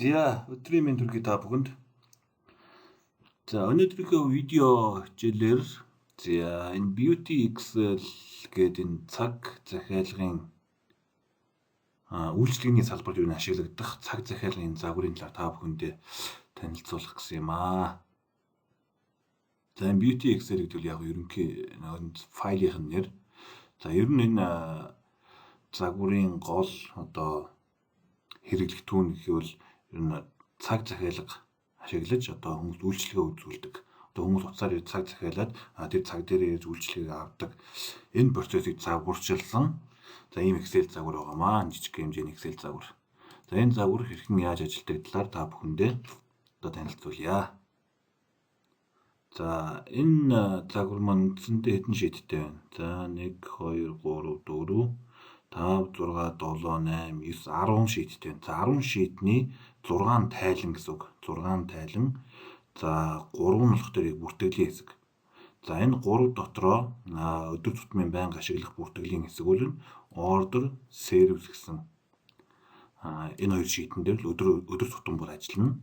За өдрийн мэнд хүргэе та бүхэнд. За өнөөдрийнхөө видео хичээлээр энэ Beauty Excel гэдэг энэ цаг захиалгын үйлчлэгний салбарт юу ашиглагдах цаг захиалгын загварын талаар та бүхэндээ танилцуулах гэсэн юм аа. За энэ Beauty Excel гэдэг нь яг ерөнхий файлын нэр. За ер нь энэ загварын гол хэрэглэх түүн гэвэл ер нь цаг захиалга ашиглаж хүмүүс үйлчлэгээ үзүүлдэг. Хүмүүс утсаар цаг захиалаад тэр цаг дээр үйлчлэгээ авдаг. Энэ процессыг загварчилсан ийм Excel загвар байгаамаа. Жижиг хэмжээний Excel загвар. За энэ загвар хэрхэн яаж ажилладаг талаар та бүхэндээ танилцуулъя. За энэ загвар маань үндсэндээ хэдэн шийдтэй байна? За 1 2 3 4 5 6 7 8 9 10 шийдтэй байна. За 10 шийдний 6 тайлан гэсэн үг. 6 тайлан. За 3 нь болох дээр бүртгэлийн хэсэг. За энэ 3 дотроо өдөр тутмын байнга ашиглах бүртгэлийн хэсэг бол order service гэсэн. Энэ хоёр шийдэн дээр л өдөр тутам бүр ажиллана.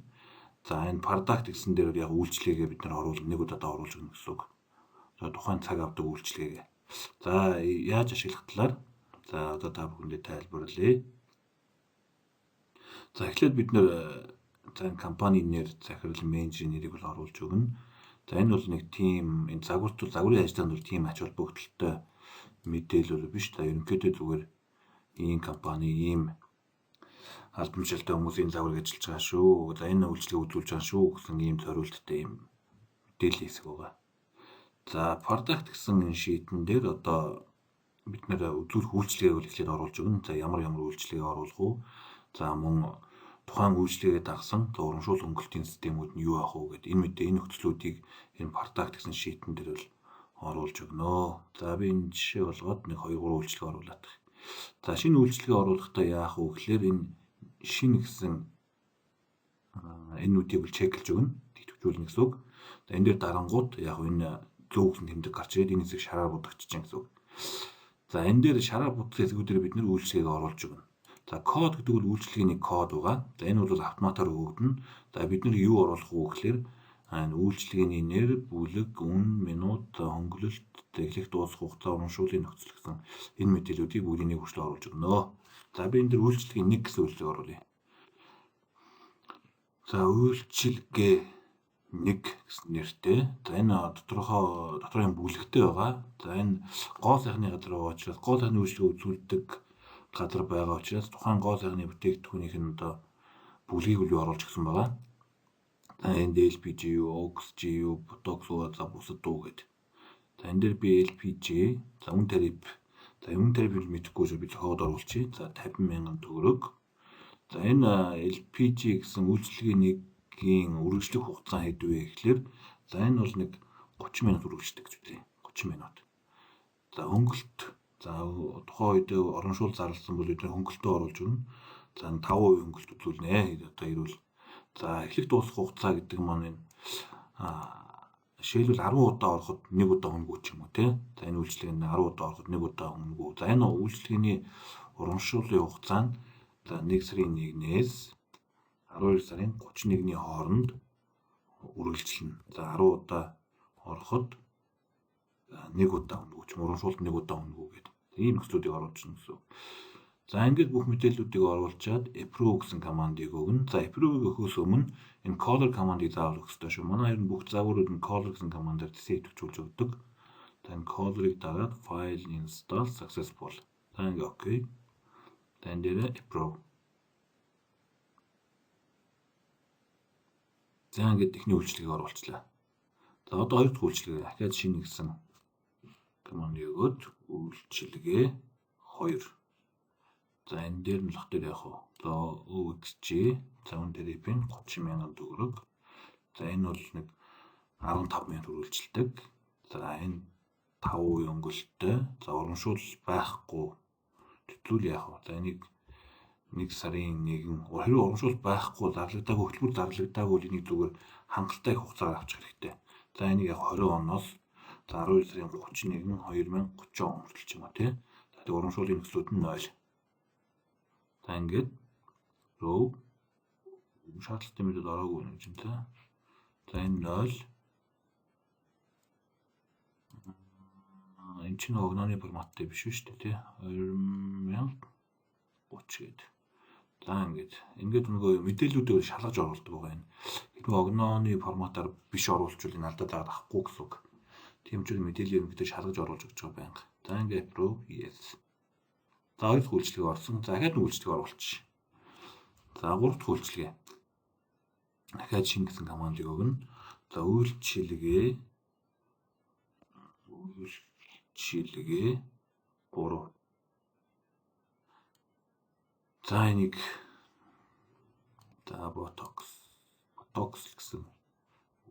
За энэ product гэсэн дээр яг үйлчлэгээ бид нар нэг удаа оруулж өгнө гэсэн үг. За тухайн цаг авдаг үйлчлэгээ. За яаж ашиглах талаар та бүхэндээ тайлбарлая. За эхлээд бид нэр энэ компани нэр, захирал, менежерийн нэрийг бол оруулж өгнө. За энэ бол нэг тим энэ загварын ажиллагаанд бол тим ач холбогдолтой мэдээлэл биш. За ерөнхийдөө зүгээр ийм компани ийм албамжуулалттай хүмүүсийн загварыг ажиллаж байгаа шүү. За энэ үйлчлэгээ үзүүлж байгаа шүү гэсэн ийм зориулттай ийм мэдээлэл хэсэг байгаа. За product гэсэн энэ шийдэн дээр бид нэр үзүүлэх үйлчлэгээг бол эхлээд оруулж өгнө. За ямар үйлчлэгээ оруулах уу? За мөн тухайн үйлчлэгээ дагсан урамшуул хөнгөлтийн системүүд нь юу ах уу гэдэг энэ нөхцлүүдийг энэ product гэсэн шийдэн дээр бол оруулж өгнө. За би энэ жишээ болгоод нэг 2 3 үйлчлэгээ оруулаад. За шинэ үйлчлэгээ оруулахдаа яах вэ гэхээр энэ шинэ гэсэн энүүдийг бол чеклж өгнө. Тэтгэжүүлнэ гэсэн үг. За энэ дээр дарангууд яг энэ зөв гэсэн тэмдэг гарч ирээд энэ хэсэг шараар будагчиж гэсэн үг. За энэ дээр шараар будсан хэсгүүдээр бид нэр үйлчлэгийг оруулж өгнө. За код гэдэг нь үйлчлэгээний код байгаа. За энэ бол автоматар өгөгдөнө. За бид нар юу оруулах вэ гэхээр энэ үйлчлэгээний нэр, бүлэг, үн, минут, хөнгөлөлт, эхлэх дуусах хугацаа, урамшууллын нөхцөл гэсэн энэ мэдээллүүдийг бүгдийг хүртэл оруулж өгнө. За би энэ дээр үйлчлэгийн 1 гэсэн үйлчлэгийг оруулъя. За үйлчлэгээ 1 гэсэн нэртэй. За энэ доторын бүлэгтэй байгаа. За энэ гол сайхны газар байгаа учраас гол сайхны үйлчлэгээ үзүүлдэг газар байгаа учраас тухайн гол сайхны бүтээгдэхүүнийх нь бүлгийг үл оруулж өгсөн байгаа. За энд LPG, OXG, Botox за бусад дуу гэдэг. За энэ дээр би LPG, за үн тариф. За үн тарифыг мэдэхгүй шүү би зохиод оруулчих. За 50,000 төгрөг. За энэ LPG гэсэн үйлчлэгээний үргэлжлэх хугацаа хэд вэ гэхээр за энэ бол нэг 30 минут үргэлжлэдэг гэж үү. 30 минут. За хөнгөлт. За тухайн үед оромшуул зарласан бол бид хөнгөлтөө оруулж өгнө. За 5% хөнгөлт үзүүлнэ. Ирвэл за эхлэх дуусах хугацаа гэдэг маань энэ жишээлбэл 10 удаа ороход 1 удаа хөнгөө ч юм уу тий. За энэ үйлчлэгэнд 10 удаа ороход 1 удаа хөнгөө. За энэ үйлчлэгээний урамшууллын хугацаа нь за 1 сарын 1-ээс 12 сарын 31-ний хооронд үргэлжилнэ. За 10 удаа ороход 1 удаа хөнгөө ч урамшуулт 1 удаа хөнгөө гэдэг. Ийм нөхцлүүдийг оруулж өгнө гэсэн. За ингээд бүх мэдээллүүдийг оруулчаад approve гэсэн командыг өгнө. За approve өгөхөөс өмнө энэ color командыг заавал өгөх ёстой шүү. Манай ер нь бүх загварууд нь color гэсэн командаар сэвтгүүлж өгдөг. За энэ color-ыг дараад file install successful. За ингээд окей. За энэ дээр approve. За ингээд техник үйлчлэгийг оруулчлаа. За одоо 2 дахь үйлчлэгээ дахиад шинэ гэсэн командыг өгөөд үйлчлэгээ 2. За энэ дээр нь лох дээр яах вэ? За OXG за үн тарифын 30,000 төгрөг. За энэ бол нэг 15,000 үргэлжилдэг. За энэ 5% хөнгөлөлттэй. За урамшуул байхгүй. Тэтгэл яах вэ? За энийг 1 сарын 1 хэрвээ урамшуул байхгүй зарлагдаагүй хөтөлбөр зарлагдаагүй бол энийг зүгээр хангалттай хугацаагаар авчих хэрэгтэй. За энийг яг 20 оноос за 12 сарын 31 2030 он хүртэл ч юм уу тий. За урамшууллын нөхцлүүд нь 0. За ингээд row шаардлагатай мэдээд ороогүй гэж юм та. За энэ 0 энэ чинь огноны форматтай биш шүү дээ тий. 2030 гээд. За ингээд нөгөө мэдээллүүдээр шалгаж оруулдаг байгаа юм. Хэрвээ огноны форматаар биш оруулчвал энэ алдаад аваад авахгүй гэсэн үг. Тийм ч мэдээллийг ингээд шалгаж оруулж өгч байгаа байнга. За ингээд approve yes. За хоёр дахь үйлчлэгийг орсон. За дахиад нэг үйлчлэгийг оруулчих. За гурав дахь үйлчлэгээ. Дахиад шинэ гэсэн командыг өгнө. За үйлчлэгээ 3. За энийг за botox гэсэн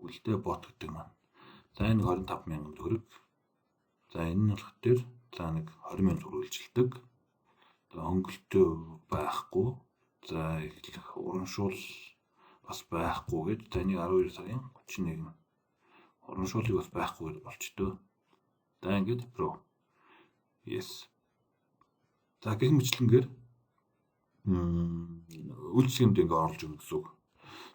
үлдээ бот гэдэг маань. За энэ 25,000 төгрөг. За энэ нь болох дээр за нэг 20,000 төгрөг үйлчилдэг. За хөнгөлтөө байхгүй. За урамшуул бас байхгүй гэж за энийг 12 сарын 31 урамшуулыг бас байхгүй гэж болчтой. За ингээд pro. Yes. За гэх мэтлэнгээр үйлчлэгэнд ингээд оруулж өгнө гэсэн үг.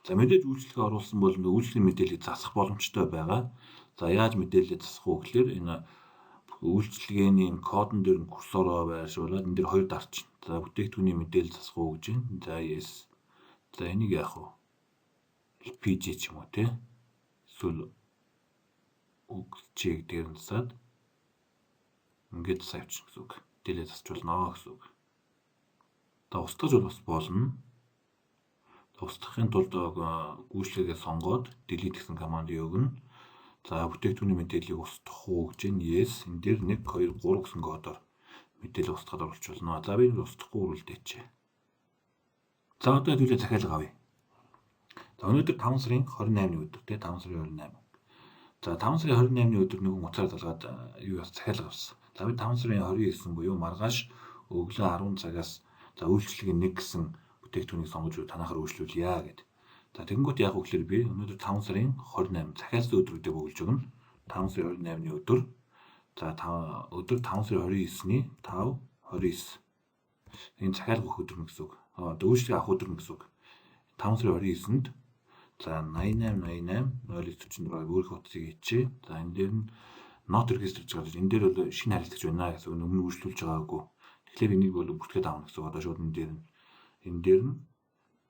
За мэдээж үйлчлэгээ оруулсан бол үйлчлэгийн мэдээллийг засах боломжтой байгаа. За яаж мэдээлэлээ засах вэ гэхээр энэ үйлчлэгээний кодон дээр нь курсороо байршуулад энэ дээр хоёр дарчин. За бүтээгдэхүүний мэдээлэл засах уу гэж байна. За yes. За энийг яах вэ? LPG ч юм уу тий. Эсвэл үгчийг дээр нь засаад ингээд савьчих гэсэн үг. Дэлээ засч болно гэсэн үг. За устгаж бол бас болно. Устгахын тулд гүйцэтгэлгээ сонгоод delete гэсэн командыг өгнө. За бүтээгдэхүүний мэдээллийг устгах уу гэж байна. Yes. Энэ дээр 1 2 3 гэсэн кодоор мэдээлэл устгахад оруулж болно. За би энэ устгахгүй үргэлжлэеч. За одоо хэдүүлээ захиалга авъя. За өнөөдөр 5 сарын 28-ны өдөр тий 5 сарын 28. За 5 сарын 28-ны өдөр нэг уцаар залгаад юу захиалга авсан. За би 5 сарын 29 буюу маргааш өглөө 10 цагаас за үйлчлэгийн 1 гэсэн бүтээгдэхүүнийг сонгож танахаар үйлчлүүлье гэд. За тэгэнгүүт яг үгээр би өнөөдөр 5 сарын 28 захиалсан өдрүүдэд өгүүлж өгнө. 5 сарын 28-ны өдөр. За өдөр 5 сарын 29-ний 5 29. Энэ захиалга өгөх өдөр гэсэн үг. Үйлчлэг авах өдөр гэсэн үг. 5 сарын 29-нд за 88 0946 өөрийнхөө утсыг хийчихье. За энэ дээр нь not registered гэж байна. Энэ дээр бол шинэ харилцагч байна гэсэн үг. Өмнө үйлчлүүлж байгаагүй. Тэгэхээр энийг бол бүртгээд авах гэсэн үг. Одоо шууд энэ дээр нь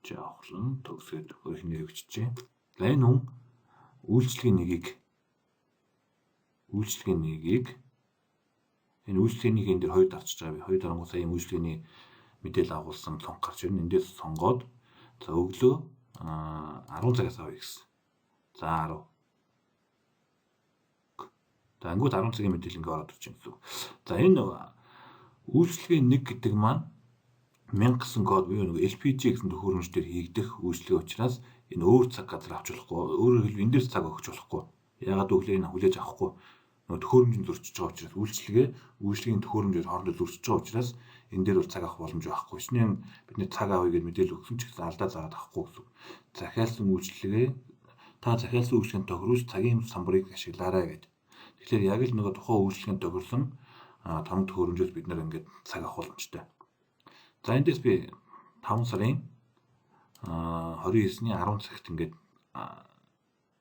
жаахлан төгсгээд өөрхнөө өгччихье. За энэ хүн үйлчлэгийн нэгийг энэ үйлчлэгийн энэ дээр хоёр дарчиж байгаа. Хоёр дарангуй сая үйлчлэгийн мэдээлэл агуулсан цонх гарч ирнэ. Эндээс сонгоод за өглөө 10 цагаас авъя гэсэн. За 10. За ангууд 10 цагийн мэдээлэл ингээ ороод ирж байна гэсэн үг. За энэ үйлчлэгийн 1 гэдэг маань 1000 гэсэн код буюу нэг LPG гэсэн төхөөрөмж дээр хийгдэх үйлчлэгээ учраас энэ өөр цаг газар авч болохгүй. Өөрөөр хэлбэл энэ дээр цаг өгч болохгүй. Ягаад өглөө энэ хүлээж авахгүй нөгөө төхөөрөмжөнд зөрчиж байгаа учраас үйлчлэгийн төхөөрөмжөөр хоорондоо зөрчиж байгаа учраас энэ дээр бол цаг авах боломж байхгүй. Шинэ бидний цаг авъя гэж мэдээлэл өгсөн ч гэсэн алдаа заагаад авахгүй гэсэн. Захиалсан үйлчлэгээ та захиалсан үйлчлэгийн тохируулж цагийн самбарыг ашиглаарай гэдэг. Тэгэхээр яг л нөгөө тухайн үйлчлэгийн тохирсон том төхөөрөмжөөс бид нэр ингээд цаг авах боломжтой. За эндээс би 5 сарын 29-ний 10 цагт ингээд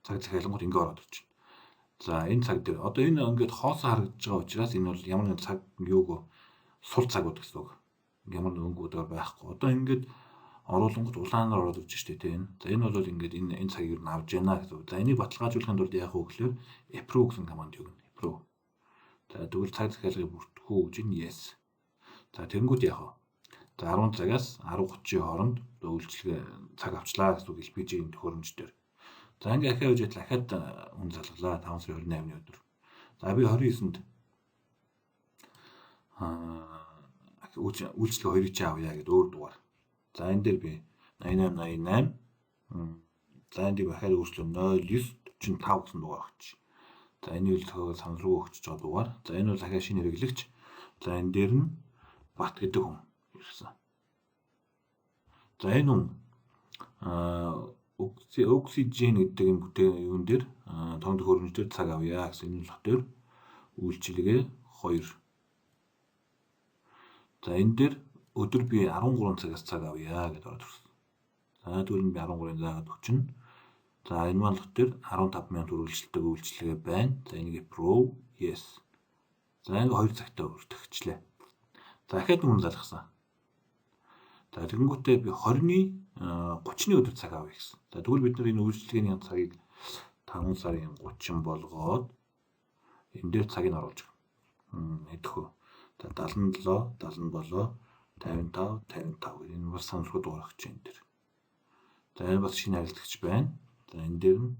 цаг захиалгууд ингээ ороод ирж байна. За энэ цаг дээр одоо энэ ингээд хоосоо харагдаж байгаа учраас энэ бол ямар нэгэн цаг юуг сул цагууд гэсэн үг. Ямар нэгэн өнгөөр байхгүй. Одоо ингээд оруулангууд улаанаар ороод ирж штэ тэ энэ. За энэ бол ингээд энэ цагийг нь авж яана гэсэн үг. За энийг баталгаажуулахын тулд яах вэ гэхээр approve гэсэн команд өгнө. Approve. За тэгвэл цаг захиалгыг бүртгэх үү гэж нь yes. За тэгэнгүүт яах вэ? За 10 цагаас 10:30-ийн хооронд үйлчлэгээ цаг авчлаа гэсэн үг LPG-ийн төхөөрөмж дээр. За ингээ ахиад үжил дахиад хүн залглаа 5 сарын 28-ны өдөр. За би 29-нд үйлчлэг хоёрыг чи авъя гэдэг өөр дугаар. За энэ дээр би 8888 за энэ дээр дахиад өөрчлөө 0945 гэсэн дугаар авчих. За энэ үйлчлэгийг санал руу өгч байгаа дугаар. За энэ бол дахиад шинэ хэрэглэгч. За энэ дээр нь бат гэдэг хүн ирсэн. За энэ хүн oxygen гэдэг юм юун дээр том төхөөрөмж дээр цаг авъя гэсэн энэ болох дээр үйлчлэгээ 2. За энэ дээр өдөр би 13 цагаас цаг авъя гэдээ ороод ирсэн. За тэгвэл би 13-ыг заагаад өгчнө. За энэ манлах дээр 15,000 төгрөгчлөлтөг үйлчлэгээ байна. За энийг approve, yes. За ингээ 2 цагтаа өртөгчлээ. За дахиад өмнө залгасан. За тэгэнгүүтээ би 20-ны 30-ны өдөр цаг авъя гэсэн. За тэгвэл бид нар энэ үйлчлэгээний цагийг 5 сарын 30 болгоод энэ дээр цагийг оруулж байгаа. Хэдхүү. За 77, 77, 55, 55 энэ бас санамсруу дугаар өгч энэ дээр. За энэ бас шинэ харилцагч байна. За энэ дээр нь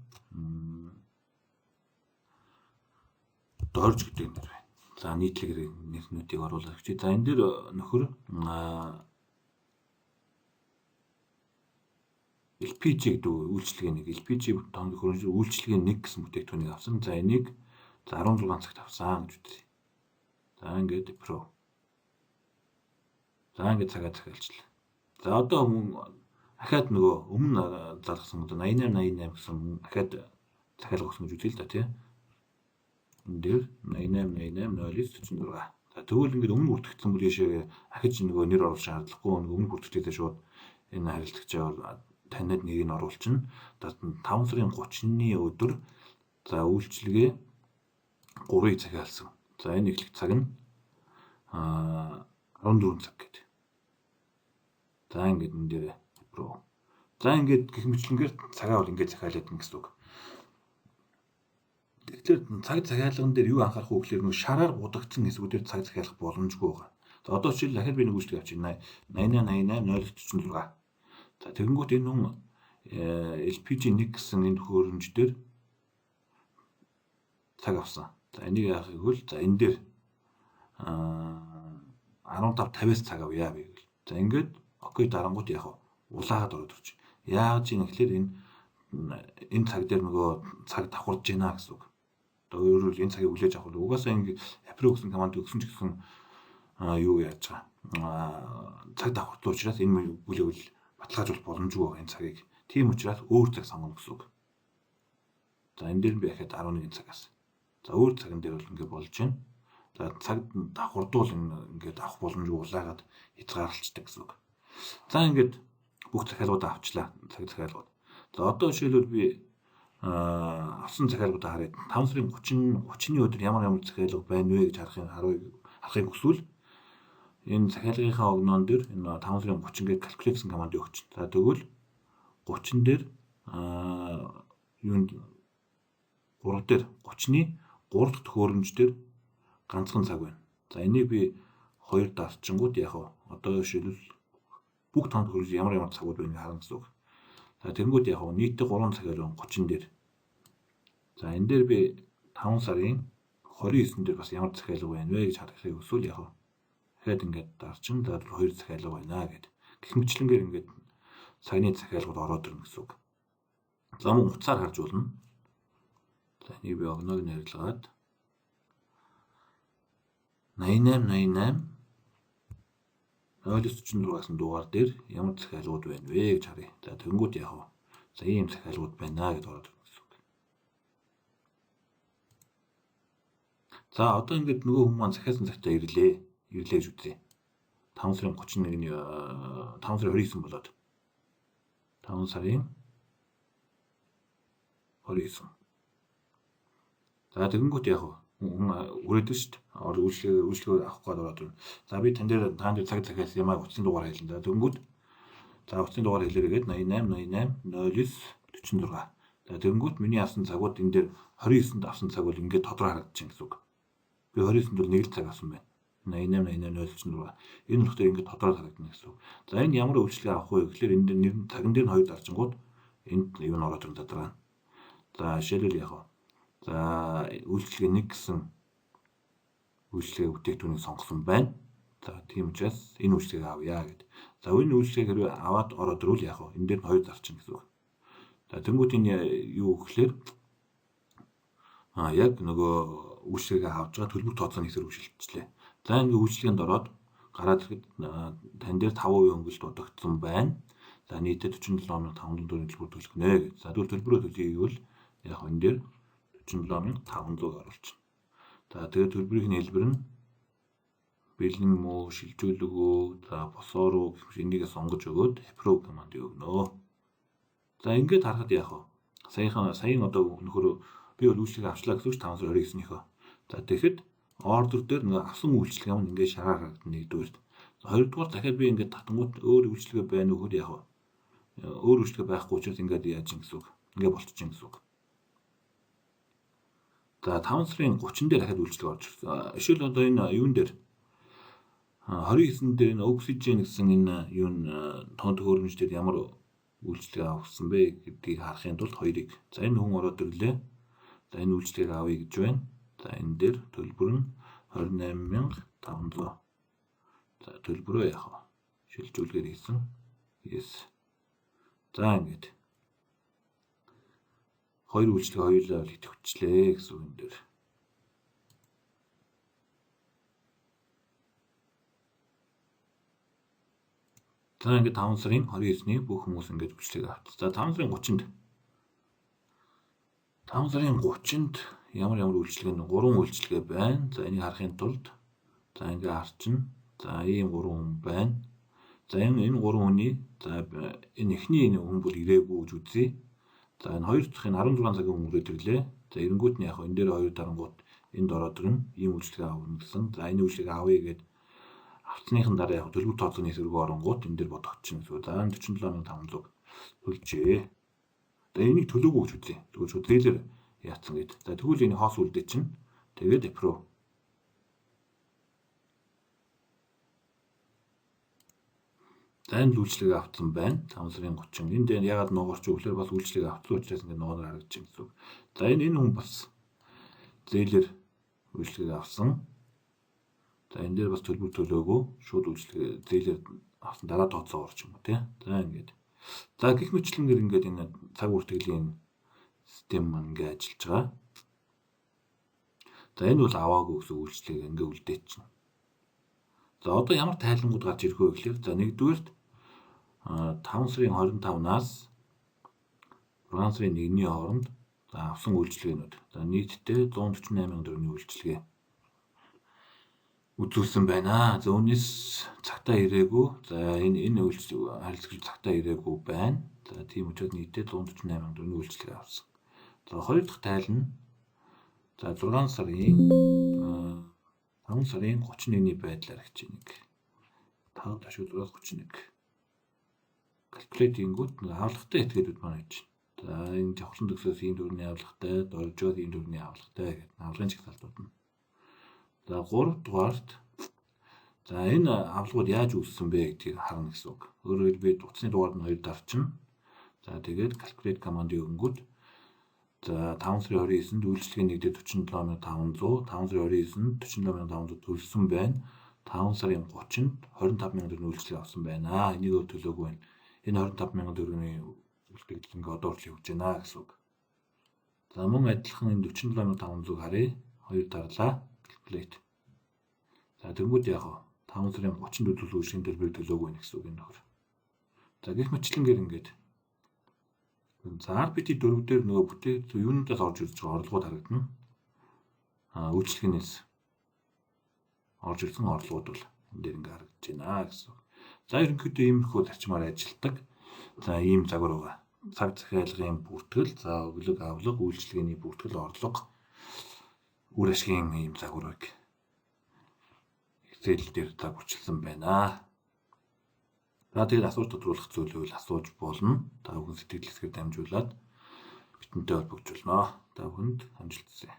дорж гэдэг нэр байна. За нийтлэг нэрнүүдийг оруулах гэж. За энэ дээр нөхөр LPG гэдэг үйлчлэгээ нэг LPG тооны хөрөнгө үйлчлэгээ 1 гэсэн бүтээгдэхүүнийг авсан. За энийг 16 цагт авсан гэж үзье. За ингээд Pro. За ингээд цагаа захиалчлаа. За одоо дахиад нөгөө өмнө залгасан 88 гэсэн дахиад захиалга өгсөн гэж үзье л да тий. Энэ дээр 88 09 46. За тэгвэл ингээд өмнө бүртгэгдсэн бүлгээшээ ахиж нөгөө нэр оруулах шаардлагагүй. Өмнө бүртгэгдээ шууд энэ харилцагчаа танид нэрийг оруулчихна. 5 сарын 30-ны өдөр за үйлчлэгээ 3-ыг захиалсан. За энэ эхлэх цаг нь 14 цаг гэдэг. За ингээд энэ дээр Pro. За ингээд гэх мэтлэнгээр цагаа бол ингээд захиалаад байна гэсэн үг. Тэгэхээр цаг захиалган дээр юу анхаарах вэ гэхээр нөгөө шараар будагдсан хэсгүүдээр цаг захиалах боломжгүй байгаа. За одоо жишээл дахиад би нэг үйлчлэг авчихна. 88 046. За тэгэнгүүт энэ хүн LPG 1 гэсэн энэ хөрөмж дээр цаг авсан. За энийг яах гэвэл за энэ дээр 15-50-аас цаг авъя гэвэл. За ингээд окей дарангууд яах вэ? Улаагаад ороод ирж. Яаж юм гэхээр энэ цаг дээр нөгөө цаг давхарж байна гэсэн үг. Одоо өөрөөр энэ цагийг хүлээж авах уу? Угаасаа ингэ апро гэсэн команд өгсөн ч гэсэн юу яаж байгаа. Цаг давхартай учраас энэ бүлээгэл баталгаажуулах боломжгүй байгаа энэ цагийг. Тийм учраас өөр цаг сонгоно гэсэн үг. За энэ дээр би дахиад 11 цагаас. За өөр цаган дээр бол ингэ болж байна. За цаг давхардуул ингээд авах боломжгүй улаагаад хязгаарлалцдаг гэсэн үг. За ингээд бүх захиалгуудаа авчлаа. Цаг захиалгууд. За одоо жишээлбэл би авсан захиалгуудаа хараад 5 сарын 30-ны өдөр ямар захиалга байна вэ гэж харахыг хүсвэл энэ захиалгынхаа огноон дээр энэ 5 сарын 30 гээд калькулят гэсэн командыг өгч. За тэгвэл 30 дээр юунд 3 дээр 30-ны 3 дахь хөрөмж дээр ганцхан цаг байна. За энийг би 2 дарчингууд яах вэ? Одоо жишээлбэл бүх тоонд хөрөж ямар цагууд байна харна гэсэн үг. За тэнгууд яах вэ? Нийтдээ 3 цагаар 30 дээр. За энэ дээр би 5 сарын 29 дээр бас ямар захиалга байна вэ гэж харахыг хүсвэл яах вэ? Дахиад ингээд дарчин за 2 захиалга байна гэд. Гэх мэтлэнгээр ингээд цагны захиалгууд ороод ирнэ гэсэн үг. За мөн утсаар харж болно. За энийг би огноог нь арилгаад 88 0946-аас дугаар дээр ямар захиалгууд байна вэ гэж харъя. За тэнгууд яах вэ? За ийм захиалгууд байна гэдээ ороод ирнэ гэсэн үг. За одоо ингээд нөгөө хүмүүс маань захиалсан цагтаа ирлээ гэж үзье. 5 сарын 31-ний 5 сарын 29 болоод 5 сарын 29. За тэгэнгүүт яах вэ? Үрээдэн шүү дээ. Үйлчлэгээ авах гээд ороод ирнэ. За би тань дээр цаг захиалсан ямаа утасны дугаар хэлнэ. За тэгэнгүүт за утасны дугаар хэлээрэй гээд 88 09 46. За тэгэнгүүт миний авсан цагууд энэ дээр 29-нд авсан цаг бол ингээд тодорхой харагдчихээн гэсэн үг. Би 29-нд бол нэг л цаг авсан байна. 88 09 46. Энэ нөхдөд ингээд тодорхой харагдана гэсэн үг. За энэ ямар үйлчлэгээ авах вэ гэхээр энэ дээр нэр цаган дээр нь 2 дарчингууд энд юу н ороод ирнэ дараа. За жишээлбэл яах вэ? За үйлчлэгээ 1 гэсэн үйлчлэгээ бүтээгдэхүүнийг сонгосон байна. За тийм учраас энэ үйлчлэгийг авъя гэд. За энэ үйлчлэгийг хэрвээ аваад ороод ирвэл яах вэ? Энэ дээр нь 2 дарчин гэсэн үг. За тэнгуут энэ юу гэхээр яг нөгөө үйлчлэгийг авч байгаа төлбөр тооцооны хэсэг рүү шилжчихлээ. За ингээ үйлчлэгэнд ороод гараад ирэхэд тань дээр 5% хөнгөлөлт дутагдсан байна. За нийтдээ 47,500 төгрөгийн төлбөр төлөх нэ гэж. За тэгвэл төлбөрөө төлөе гэвэл яг энэ дээр 47,500 оруулчихна. За тэгээд төлбөрийн хэлбэр нь бэлэн муу шилжүүлэг үү, за босоор уу гэх мэт энийгээ сонгож өгөөд approve командыг өгнө. За ингээд харахад яах вэ? Саяхан одоо нөхөр би бол үйлчлэгээ авчлаа гэсэн үг 5 сарын 29-ийнхөө. За тэгэхэд ордер дээр нэг авсан үйлчлэг юм ингээд шараар харагдана нэгдүгээр. Хоёрдугаар дахиад би ингээд татангууд өөр үйлчлэгээ байна уу яах вэ? Өөр үйлчлэгээ байхгүй учраас ингээд яаж юм гэсэн үг. Ингээд болчихжин гэсэн үг. За 5 сарын 30 дээр дахиад үйлчлэг орж ирсэн. Жишээл одоо энэ юун дээр 29 дээр энэ оксижен гэсэн энэ юун тон төхөөрөмж дээр ямар үйлчлэг авсан бэ гэдгийг харахын тулд хоёрыг. За энэ хүн ороод ирлээ. За энэ үйлчлэгийг авъя гэж байна. За энэ дээр төлбөр нь 28500. За төлбөрөө яах вэ? Шилжүүлгээр хийсэн. Yes. За ингэж хоёр үйлчлэг хоёулаа идэвхжлээ гэсэн үг энэ дээр. За ингээд 5 сарын 29-ний бүх хүмүүс ингээд үйлчлэг авчихсан. За 5 сарын 30-нд 5 сарын 30-нд ямар үйлчлэг нь 3 үйлчлэгээ байна. За энийг харахын тулд за ингээд харчихна. За ийм 3 хүн байна. За энэ 3 хүний за энэ эхний энэ хүн бол ирээгүй гэж үзье. За энэ хоёр дахь энэ 16 цагийн өнгөрөөд ирлээ. За эренгүүт нь яг энэ дээр хоёр дарангууд энд ороод ирнэ. Ийм үйлчлэг авна гэсэн. За энэ үйлчлэг авъя гэгээд авцныхын дараа яг төлбөр тооцооны эсрэг оронгууд энэ дээр бодогдчихно гэсэн. За 47500 төлжээ. За энийг төлөөгүй гэж үзье. Тэгвэл шууд зээлэр яатсан гэдэг. За тэгвэл энэ хоос үлдээ чинь тэгээд approve. За энэ үйлчлэг авсан байна. 5 сарын 30. Энд ягаад нугарч өглөө бас үйлчлэг авсан учраас ингээд нугаар харагдаж байна гэсэн. За энэ хүн бас зээлэр үйлчлэг авсан. За энэ дээр бас төлбөр төлөөгүй шууд үйлчлэг зээлэр авсан дараа тооцоо орч юм уу тий. За ингээд. За гэх мэтлэнгээр ингээд энэ цаг бүртгэлийн систем маань ингээд ажиллаж байгаа. За энэ бол аваагүй гэсэн үйлчлэг ингээд үлдээчихнэ. За одоо ямар тайлангууд гарч ирэх вэ гэхээр за нэгдүгээрт 5 сарын 25-наас 6 сарын 1-ний хооронд за авсан үйлчлэгээнүүд. За нийтдээ 148,000 төгрөгийн үйлчлэгээ үзүүлсэн байна. За үүнээс цагтаа ирээгүй. За энэ үйлчлэг харилцагч цагтаа ирээгүй байна. За тийм учраас нийтдээ 148,000 төгрөгийн үйлчлэгээ авсан. За хоёр дахь тайл нь за 6 сарын 5 сарын 31-ний байдлаар гэж нэг 5 ташгүй 631 калькулятингүүд авлагатай этгээдүүд маань байж. За энэ жавхлан төгсөөс ийм төгрөгийн авлагатай, доржоод ийм төгрөгийн авлагатай гэдэг авлагын чагсаалтууд нь. За 3 дугаарт за энэ авлагууд яаж үүссэн бэ гэдгийг харна гэсэн үг. Өөрөөр хэлбэл утасны дугаард нь 2 дарчна. За тэгээд calculate command-ийг өнгөд за 5 сарын 29-нд үйлчлэгийн нэгдээ 47500, 5 сарын 29-нд 47500 төлсөн байна. 5 сарын 30-нд 25000 төгрөгийн үйлчлэг авсан байна. Энийг төлөөгүй байна. Энэ 25000 төгрөгийн үйлчлэг ингээ одоо ч явж байна гэсэн үг. За мөн адилхан энэ 47500 харъя. Хоёр дарлаа. Calculate. За тэгвэл яг 5 сарын 30-нд төлөх үйлчлэгийн төлбөрийг төлөөгүй байна гэсэн үг энэ нөхөр. За гэх мэтлэнгээр ингээд за RPT 4 дээр нөгөө бүтээгт юунаас орж ирж байгаа орлогууд харагдана. Үйлчлэгнээс орж ирсэн орлогууд бол энэ дээр ингээ харагдаж байна гэсэн. За ерөнхийдөө иймэрхүү зарчмаар ажилладаг. За ийм загвар байгаа. Цаг захиалгын бүртгэл, за өглөг авлага, үйлчлэгээний бүртгэл, орлого, үр ашгийн ийм загварыг Excel дээр та бүрчилсэн байна. За тэгээд асууж тодруулах зүйлүүд асууж болно. Та бүхэн сэтгэл хэсгээр дамжуулаад бидэнтэй холбогдуулно. Та бүхэнд амжилт хүсье.